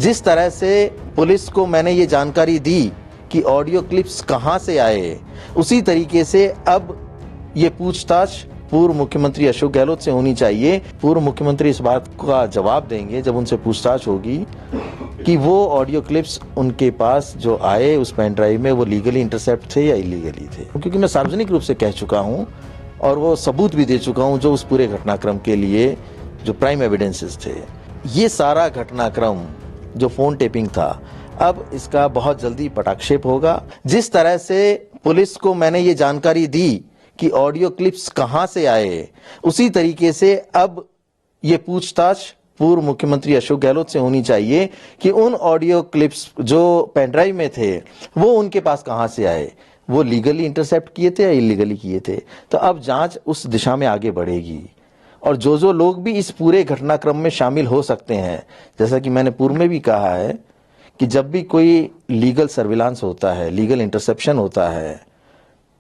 जिस तरह से पुलिस को मैंने ये जानकारी दी कि ऑडियो क्लिप्स कहां से आए, उसी तरीके से अब ये पूछताछ पूर्व मुख्यमंत्री अशोक गहलोत से होनी चाहिए। पूर्व मुख्यमंत्री इस बात का जवाब देंगे जब उनसे पूछताछ होगी कि वो ऑडियो क्लिप्स उनके पास जो आए उस पेन ड्राइव में वो लीगली इंटरसेप्ट थे या इलीगली थे। क्योंकि मैं सार्वजनिक रूप से कह चुका हूं और वो सबूत भी दे चुका हूं जो उस पूरे घटनाक्रम के लिए जो प्राइम एविडेंसेस थे। ये सारा घटनाक्रम जो फोन टेपिंग था, अब इसका बहुत जल्दी पटाक्षेप होगा। जिस तरह से पुलिस को मैंने ये जानकारी दी कि ऑडियो क्लिप्स कहां से आए, उसी तरीके से अब ये पूछताछ पूर्व मुख्यमंत्री अशोक गहलोत से होनी चाहिए कि उन ऑडियो क्लिप्स जो पेनड्राइव में थे वो उनके पास कहां से आए, वो लीगली इंटरसेप्ट किए थे या इलीगली किए थे। तो अब जांच उस दिशा में आगे बढ़ेगी और जो लोग भी इस पूरे घटनाक्रम में शामिल हो सकते हैं, जैसा कि मैंने पूर्व में भी कहा है कि जब भी कोई लीगल सर्विलांस होता है, लीगल इंटरसेप्शन होता है,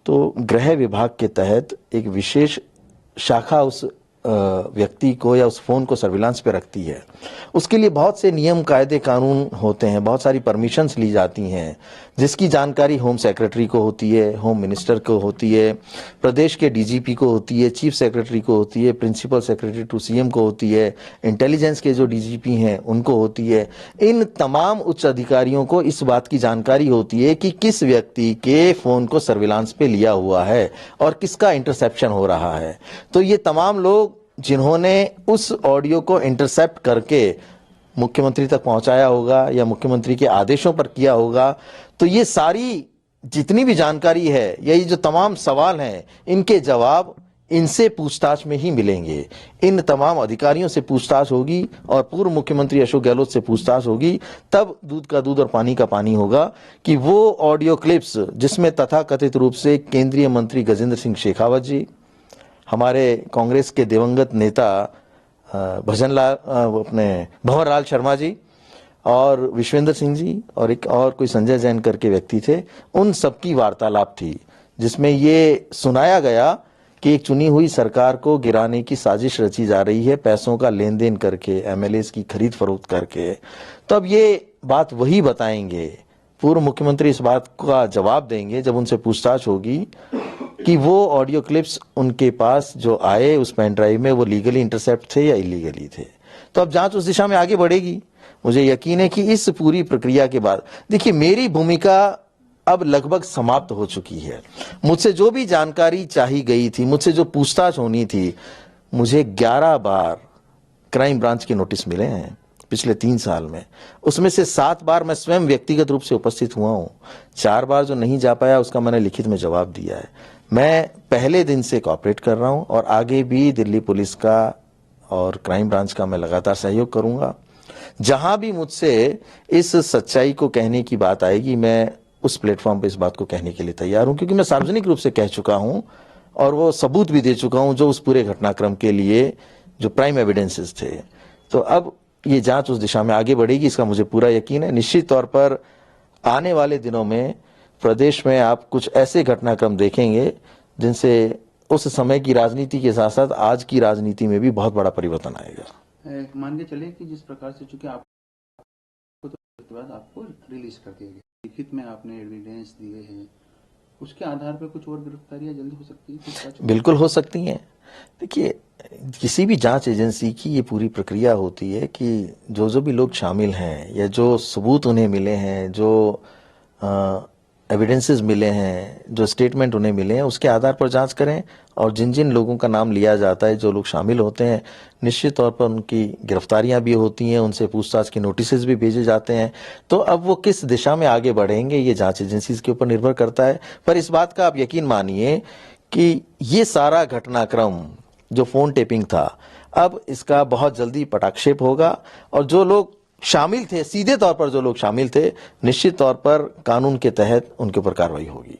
तो गृह विभाग के तहत एक विशेष शाखा उस व्यक्ति को या उस फोन को सर्विलांस पे रखती है। उसके लिए बहुत से नियम कायदे कानून होते हैं, बहुत सारी परमिशंस ली जाती हैं, जिसकी जानकारी होम सेक्रेटरी को होती है, होम मिनिस्टर को होती है, प्रदेश के डीजीपी को होती है, चीफ सेक्रेटरी को होती है, प्रिंसिपल सेक्रेटरी टू सीएम को होती है, इंटेलिजेंस के जो डीजीपी हैं उनको होती है। इन तमाम उच्च अधिकारियों को इस बात की जानकारी होती है कि किस व्यक्ति के फोन को सर्विलांस पे लिया हुआ है और किसका इंटरसेप्शन हो रहा है। तो ये तमाम लोग जिन्होंने उस ऑडियो को इंटरसेप्ट करके मुख्यमंत्री तक पहुंचाया होगा या मुख्यमंत्री के आदेशों पर किया होगा, तो ये सारी जितनी भी जानकारी है, यही जो तमाम सवाल हैं, इनके जवाब इनसे पूछताछ में ही मिलेंगे। इन तमाम अधिकारियों से पूछताछ होगी और पूर्व मुख्यमंत्री अशोक गहलोत से पूछताछ होगी, तब दूध का दूध और पानी का पानी होगा कि वो ऑडियो क्लिप्स जिसमें तथाकथित रूप से केंद्रीय मंत्री गजेंद्र सिंह शेखावत जी, हमारे कांग्रेस के दिवंगत नेता भंवरलाल शर्मा जी और विश्वेंद्र सिंह जी और एक और कोई संजय जैन करके व्यक्ति थे, उन सबकी वार्तालाप थी, जिसमें ये सुनाया गया कि एक चुनी हुई सरकार को गिराने की साजिश रची जा रही है, पैसों का लेन देन करके, एमएलएस की खरीद फरोख्त करके। तब ये बात वही बताएंगे, पूर्व मुख्यमंत्री इस बात का जवाब देंगे जब उनसे पूछताछ होगी कि वो ऑडियो क्लिप्स उनके पास जो आए उस पेन ड्राइव में वो लीगली इंटरसेप्ट थे या इलीगली थे। तो अब जांच उस दिशा में आगे बढ़ेगी। मुझे यकीन है कि इस पूरी प्रक्रिया के बाद, देखिए, मेरी भूमिका अब लगभग समाप्त हो चुकी है। मुझसे जो भी जानकारी चाही गई थी, मुझसे जो पूछताछ होनी थी, मुझे 11 बार क्राइम ब्रांच के नोटिस मिले हैं पिछले 3 साल में। उसमें से 7 बार मैं स्वयं व्यक्तिगत रूप से उपस्थित हुआ हूं। 4 बार जो नहीं जा पाया उसका मैंने लिखित में जवाब दिया है। मैं पहले दिन से कोऑपरेट कर रहा हूं और आगे भी दिल्ली पुलिस का और क्राइम ब्रांच का मैं लगातार सहयोग करूंगा। जहां भी मुझसे इस सच्चाई को कहने की बात आएगी, मैं उस प्लेटफॉर्म पे इस बात को कहने के लिए तैयार हूं, क्योंकि मैं सार्वजनिक रूप से कह चुका हूं और वो सबूत भी दे चुका हूं जो उस पूरे घटनाक्रम के लिए जो प्राइम एविडेंसेस थे। तो अब ये जांच उस दिशा में आगे बढ़ेगी, इसका मुझे पूरा यकीन है। निश्चित तौर पर आने वाले दिनों में प्रदेश में आप कुछ ऐसे घटनाक्रम देखेंगे जिनसे उस समय की राजनीति के साथ साथ आज की राजनीति में भी बहुत बड़ा परिवर्तन आएगा। मान के चले कि जिस प्रकार से चूंकि आपको तो बाद आपको रिलीज कर दिया गया, लिखित में आपने एविडेंस दिए हैं, उसके आधार पर कुछ और गिरफ्तारियां जल्दी हो सकती है? बिल्कुल हो सकती हैं। देखिए, किसी भी जांच एजेंसी की ये पूरी प्रक्रिया होती है कि जो भी लोग शामिल हैं या जो सबूत उन्हें मिले हैं, जो एविडेंसेस मिले हैं, जो स्टेटमेंट उन्हें मिले हैं, उसके आधार पर जांच करें और जिन जिन लोगों का नाम लिया जाता है, जो लोग शामिल होते हैं, निश्चित तौर पर उनकी गिरफ्तारियां भी होती हैं, उनसे पूछताछ के नोटिसेस भी भेजे जाते हैं। तो अब वो किस दिशा में आगे बढ़ेंगे ये जांच एजेंसीज के ऊपर निर्भर करता है। पर इस बात का आप यकीन मानिए कि ये सारा घटनाक्रम जो फोन टेपिंग था, अब इसका बहुत जल्दी पटाक्षेप होगा और जो लोग शामिल थे, सीधे तौर पर जो लोग शामिल थे, निश्चित तौर पर कानून के तहत उनके ऊपर कार्रवाई होगी।